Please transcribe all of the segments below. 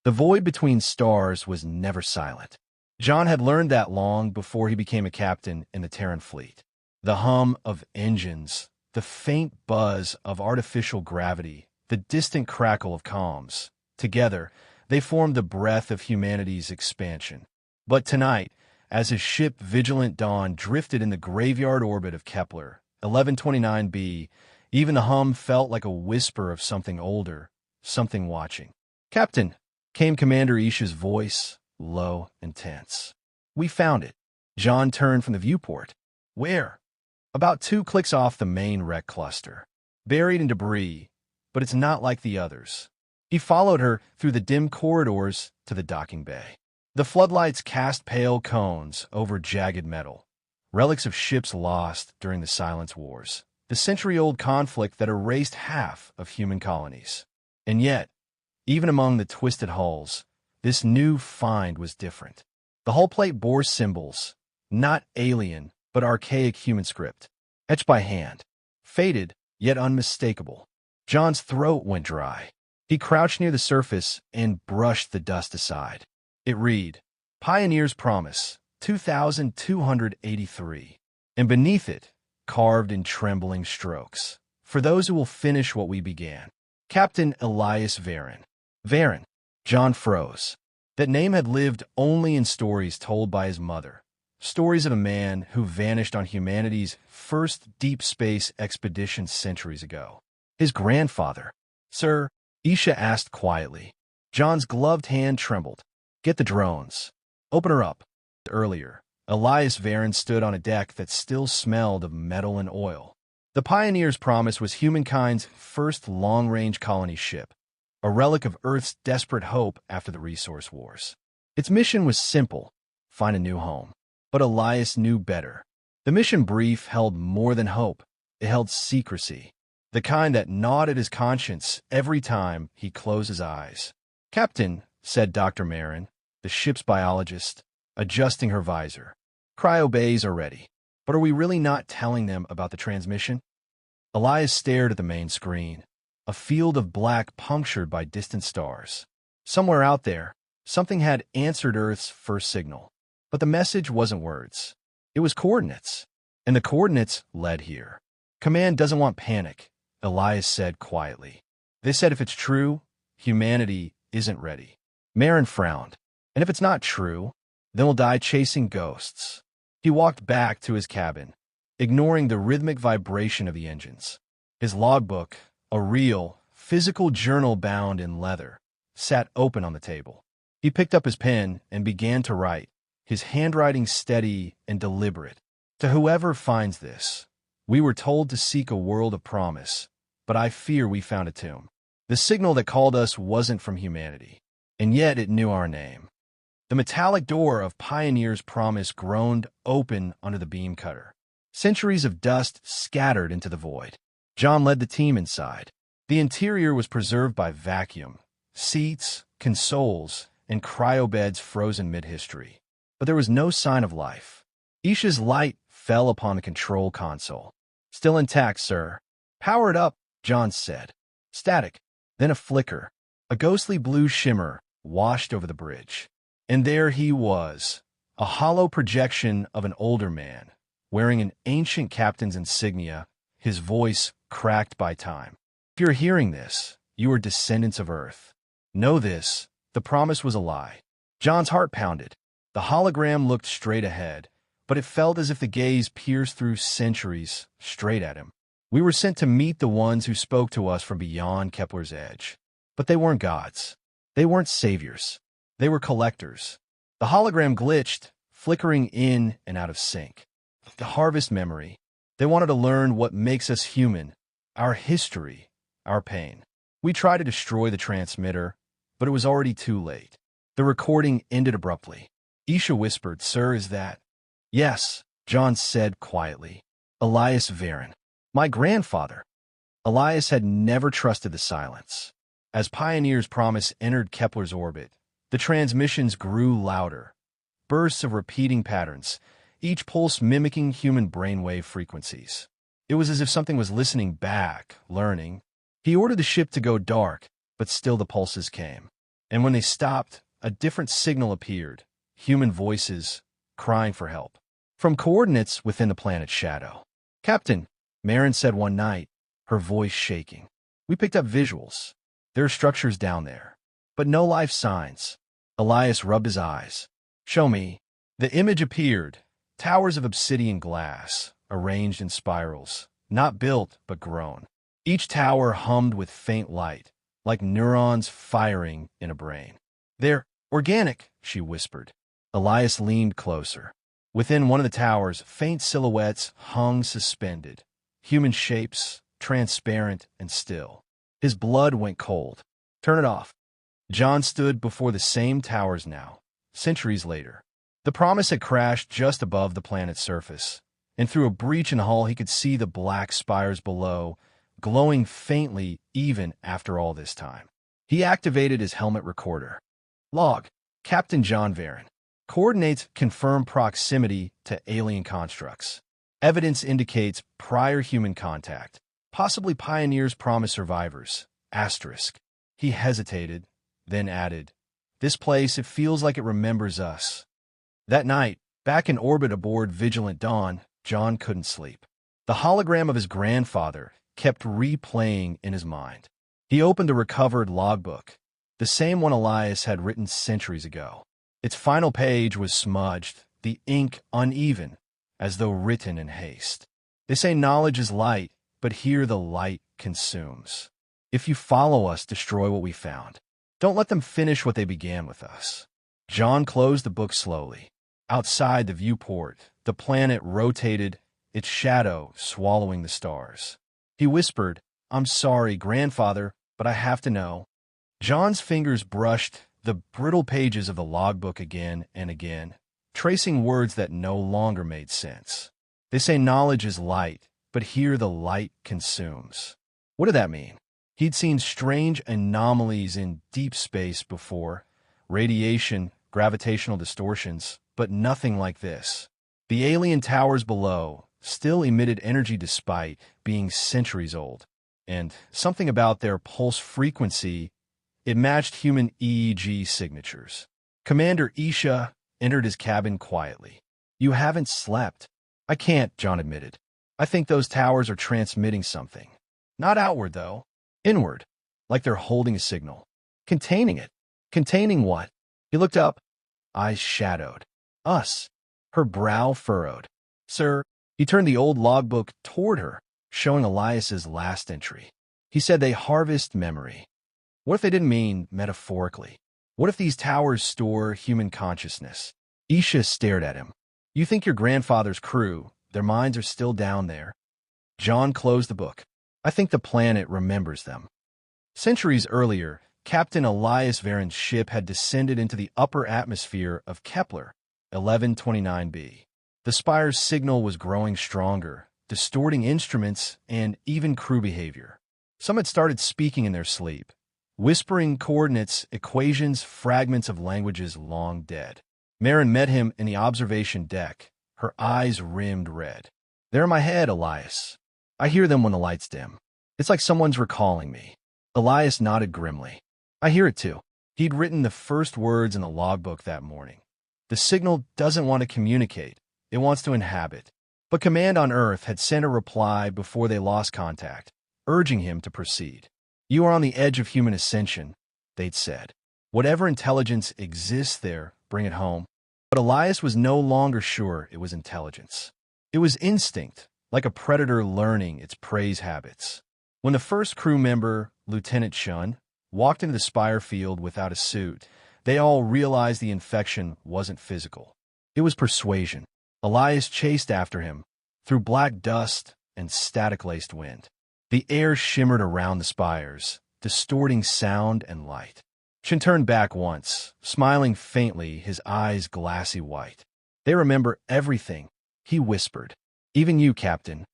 The void between stars was never silent. John had learned that long before he became a captain in the Terran fleet. The hum of engines, the faint buzz of artificial gravity, the distant crackle of comms. Together, they formed the breath of humanity's expansion. But tonight, as his ship Vigilant Dawn drifted in the graveyard orbit of Kepler, 1129b, even the hum felt like a whisper of something older, something watching. "Captain," came Commander Isha's voice, low and tense. "We found it." John turned from the viewport. "Where?" "About 2 clicks off the main wreck cluster. Buried in debris, but it's not like the others." He followed her through the dim corridors to the docking bay. The floodlights cast pale cones over jagged metal, relics of ships lost during the Silence Wars, the century-old conflict that erased half of human colonies. And yet, even among the twisted hulls, this new find was different. The hull plate bore symbols, not alien, but archaic human script, etched by hand, faded yet unmistakable. John's throat went dry. He crouched near the surface and brushed the dust aside. It read, "Pioneer's Promise, 2283. And beneath it, carved in trembling strokes, "For those who will finish what we began. Captain Elias Varen." Varen. John froze. That name had lived only in stories told by his mother. Stories of a man who vanished on humanity's first deep space expedition centuries ago. His grandfather. "Sir," Isha asked quietly. John's gloved hand trembled. "Get the drones. Open her up." Earlier, Elias Varen stood on a deck that still smelled of metal and oil. The Pioneer's Promise was humankind's first long-range colony ship, a relic of Earth's desperate hope after the resource wars. Its mission was simple: find a new home. But Elias knew better. The mission brief held more than hope. It held secrecy, the kind that gnawed at his conscience every time he closed his eyes. "Captain," said Dr. Marin, the ship's biologist, adjusting her visor, "cryobays are ready. But are we really not telling them about the transmission?" Elias stared at the main screen, a field of black punctured by distant stars. Somewhere out there, something had answered Earth's first signal. But the message wasn't words. It was coordinates. And the coordinates led here. "Command doesn't want panic," Elias said quietly. "They said if it's true, humanity isn't ready." Marin frowned. "And if it's not true, then we'll die chasing ghosts." He walked back to his cabin, ignoring the rhythmic vibration of the engines. His logbook, a real, physical journal bound in leather, sat open on the table. He picked up his pen and began to write, his handwriting steady and deliberate. "To whoever finds this, we were told to seek a world of promise, but I fear we found a tomb. The signal that called us wasn't from humanity, and yet it knew our name." The metallic door of Pioneer's Promise groaned open under the beam cutter. Centuries of dust scattered into the void. John led the team inside. The interior was preserved by vacuum, seats, consoles, and cryobeds frozen mid-history. But there was no sign of life. Isha's light fell upon the control console. "Still intact, sir." "Power it up," John said. Static, then a flicker. A ghostly blue shimmer washed over the bridge. And there he was, a hollow projection of an older man, wearing an ancient captain's insignia, his voice cracked by time. "If you're hearing this, you are descendants of Earth. Know this, the promise was a lie." John's heart pounded. The hologram looked straight ahead, but it felt as if the gaze pierced through centuries, straight at him. "We were sent to meet the ones who spoke to us from beyond Kepler's edge. But they weren't gods. They weren't saviors. They were collectors." The hologram glitched, flickering in and out of sync. "The harvest memory. They wanted to learn what makes us human, our history, our pain. We tried to destroy the transmitter, but it was already too late." The recording ended abruptly. Isha whispered, "Sir, is that?" "Yes," John said quietly. "Elias Varen. My grandfather." Elias had never trusted the silence. As Pioneer's Promise entered Kepler's orbit, the transmissions grew louder. Bursts of repeating patterns, each pulse mimicking human brainwave frequencies. It was as if something was listening back, learning. He ordered the ship to go dark, but still the pulses came. And when they stopped, a different signal appeared, human voices crying for help. From coordinates within the planet's shadow. "Captain," Marin said one night, her voice shaking. "We picked up visuals. There are structures down there, but no life signs." Elias rubbed his eyes. "Show me." The image appeared, towers of obsidian glass, arranged in spirals, not built but grown. Each tower hummed with faint light, like neurons firing in a brain. "They're organic," she whispered. Elias leaned closer. Within one of the towers, faint silhouettes hung suspended, human shapes, transparent and still. His blood went cold. "Turn it off." John stood before the same towers now, centuries later. The Promise had crashed just above the planet's surface, and through a breach in the hull he could see the black spires below, glowing faintly even after all this time. He activated his helmet recorder. "Log, Captain John Varen. Coordinates confirm proximity to alien constructs. Evidence indicates prior human contact, possibly pioneers' Promise survivors. Asterisk." He hesitated, then added, "This place, it feels like it remembers us." That night, back in orbit aboard Vigilant Dawn, John couldn't sleep. The hologram of his grandfather kept replaying in his mind. He opened the recovered logbook, the same one Elias had written centuries ago. Its final page was smudged, the ink uneven, as though written in haste. "They say knowledge is light, but here the light consumes. If you follow us, destroy what we found. Don't let them finish what they began with us." John closed the book slowly. Outside the viewport, the planet rotated, its shadow swallowing the stars. He whispered, "I'm sorry, Grandfather, but I have to know." John's fingers brushed the brittle pages of the logbook again and again, tracing words that no longer made sense. "They say knowledge is light, but here the light consumes." What did that mean? He'd seen strange anomalies in deep space before, radiation, gravitational distortions, but nothing like this. The alien towers below still emitted energy despite being centuries old, and something about their pulse frequency, it matched human EEG signatures. Commander Isha entered his cabin quietly. "You haven't slept." "I can't," John admitted. "I think those towers are transmitting something. Not outward, though. Inward, like they're holding a signal. Containing it." "Containing what?" He looked up, eyes shadowed. "Us." Her brow furrowed. "Sir," he turned the old logbook toward her, showing Elias's last entry. He said they harvest memory. What if they didn't mean metaphorically? What if these towers store human consciousness? Isha stared at him. "You think your grandfather's crew, their minds are still down there?" John closed the book. "I think the planet remembers them." Centuries earlier, Captain Elias Varen's ship had descended into the upper atmosphere of Kepler 1129b. The spire's signal was growing stronger, distorting instruments and even crew behavior. Some had started speaking in their sleep, whispering coordinates, equations, fragments of languages long dead. Marin met him in the observation deck, her eyes rimmed red. "They're in my head, Elias. I hear them when the lights dim. It's like someone's recalling me." Elias nodded grimly. "I hear it too." He'd written the first words in the logbook that morning. The signal doesn't want to communicate. It wants to inhabit. But Command on Earth had sent a reply before they lost contact, urging him to proceed. "You are on the edge of human ascension," they'd said. "Whatever intelligence exists there, bring it home." But Elias was no longer sure it was intelligence. It was instinct, like a predator learning its prey's habits. When the first crew member, Lieutenant Shun, walked into the spire field without a suit, they all realized the infection wasn't physical. It was persuasion. Elias chased after him, through black dust and static-laced wind. The air shimmered around the spires, distorting sound and light. Shun turned back once, smiling faintly, his eyes glassy white. "They remember everything," he whispered. "Even you, Captain."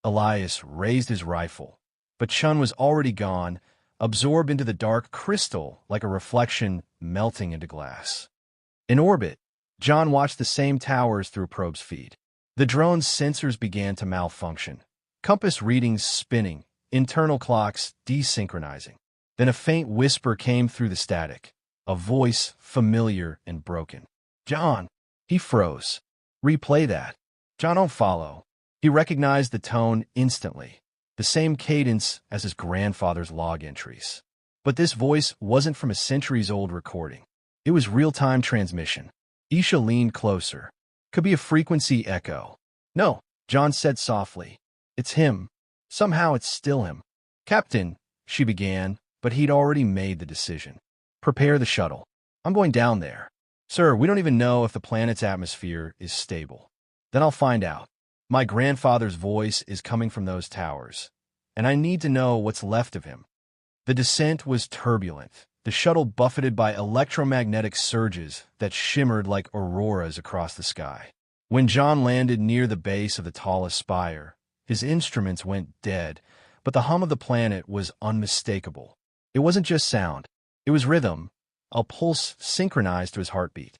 Elias raised his rifle, but Shun was already gone, absorbed into the dark crystal like a reflection melting into glass. In orbit, John watched the same towers through a probe's feed. The drone's sensors began to malfunction, compass readings spinning, internal clocks desynchronizing. Then a faint whisper came through the static. a voice familiar and broken. John. He froze. Replay that. John don't follow. He recognized the tone instantly, the same cadence as his grandfather's log entries. But this voice wasn't from a centuries-old recording. It was real-time transmission. Isha leaned closer. Could be a frequency echo. No, John said softly. It's him. Somehow it's still him. Captain, she began, but he'd already made the decision. Prepare the shuttle. I'm going down there. Sir, we don't even know if the planet's atmosphere is stable. Then I'll find out. My grandfather's voice is coming from those towers, and I need to know what's left of him. The descent was turbulent, the shuttle buffeted by electromagnetic surges that shimmered like auroras across the sky. When John landed near the base of the tallest spire, his instruments went dead, but the hum of the planet was unmistakable. It wasn't just sound. It was rhythm, a pulse synchronized to his heartbeat.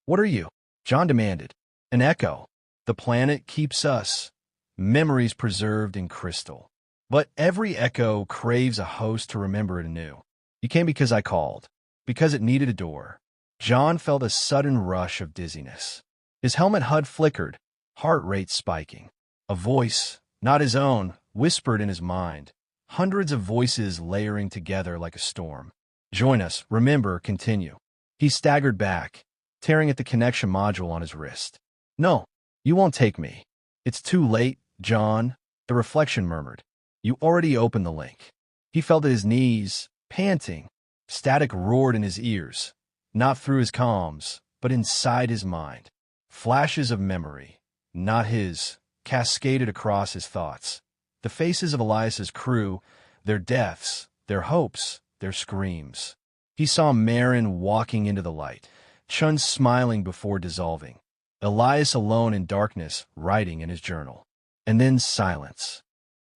What are you? John demanded. An echo. The planet keeps us, memories preserved in crystal. But every echo craves a host to remember it anew. You came because I called, because it needed a door. John felt a sudden rush of dizziness. His helmet HUD flickered, heart rate spiking. A voice, not his own, whispered in his mind, hundreds of voices layering together like a storm. Join us, remember, continue. He staggered back, tearing at the connection module on his wrist. No, you won't take me. It's too late, John, the reflection murmured. You already opened the link. He felt at his knees, panting. Static roared in his ears, not through his comms, but inside his mind. Flashes of memory, not his, cascaded across his thoughts. The faces of Elias's crew, their deaths, their hopes, their screams. He saw Marin walking into the light, Chun smiling before dissolving, Elias alone in darkness, writing in his journal. And then silence.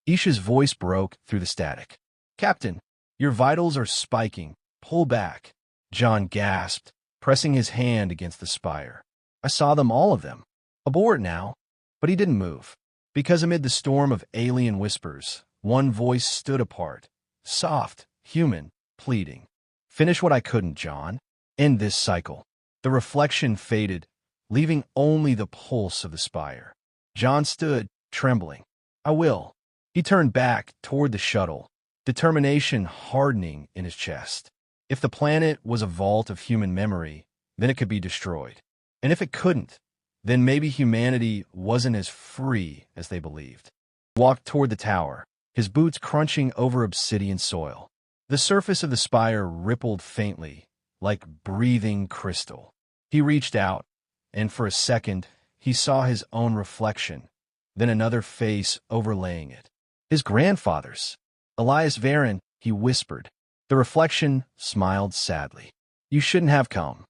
Isha's voice broke through the static. Captain, your vitals are spiking. Pull back. John gasped, pressing his hand against the spire. I saw them, all of them. Abort now. But he didn't move, because amid the storm of alien whispers, one voice stood apart, soft, human, pleading. Finish what I couldn't, John. End this cycle. The reflection faded, leaving only the pulse of the spire. John stood, trembling. I will. He turned back toward the shuttle, determination hardening in his chest. If the planet was a vault of human memory, then it could be destroyed. And if it couldn't, then maybe humanity wasn't as free as they believed. He walked toward the tower, his boots crunching over obsidian soil. The surface of the spire rippled faintly, like breathing crystal. He reached out, and for a second, he saw his own reflection, then another face overlaying it. His grandfather's. Elias Varen, he whispered. The reflection smiled sadly. You shouldn't have come.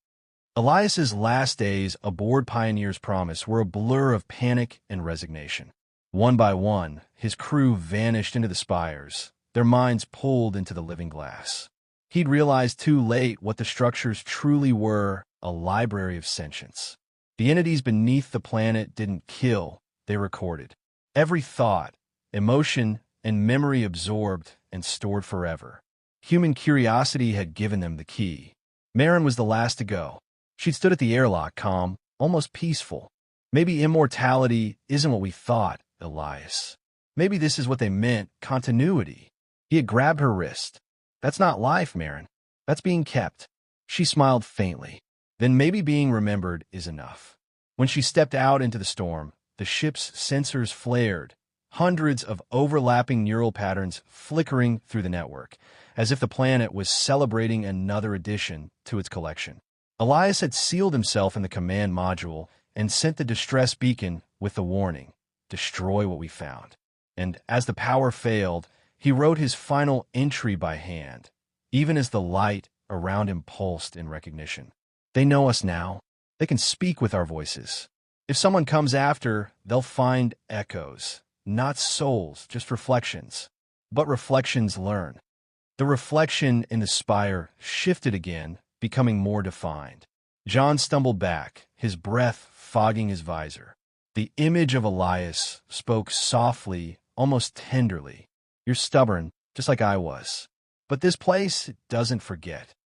Elias's last days aboard Pioneer's Promise were a blur of panic and resignation. One by one, his crew vanished into the spires, their minds pulled into the living glass. He'd realized too late what the structures truly were, a library of sentience. The entities beneath the planet didn't kill, they recorded. Every thought, emotion, and memory absorbed and stored forever. Human curiosity had given them the key. Marin was the last to go. She'd stood at the airlock, calm, almost peaceful. Maybe immortality isn't what we thought, Elias. Maybe this is what they meant, continuity. He had grabbed her wrist. That's not life, Marin. That's being kept. She smiled faintly. Then maybe being remembered is enough. When she stepped out into the storm, the ship's sensors flared, hundreds of overlapping neural patterns flickering through the network, as if the planet was celebrating another addition to its collection. Elias had sealed himself in the command module and sent the distress beacon with the warning, destroy what we found. And as the power failed, he wrote his final entry by hand, even as the light around him pulsed in recognition. They know us now. They can speak with our voices. If someone comes after, they'll find echoes, not souls, just reflections. But reflections learn. The reflection in the spire shifted again, becoming more defined. John stumbled back, his breath fogging his visor. The image of Elias spoke softly, almost tenderly. You're stubborn, just like I was. But this place doesn't forget.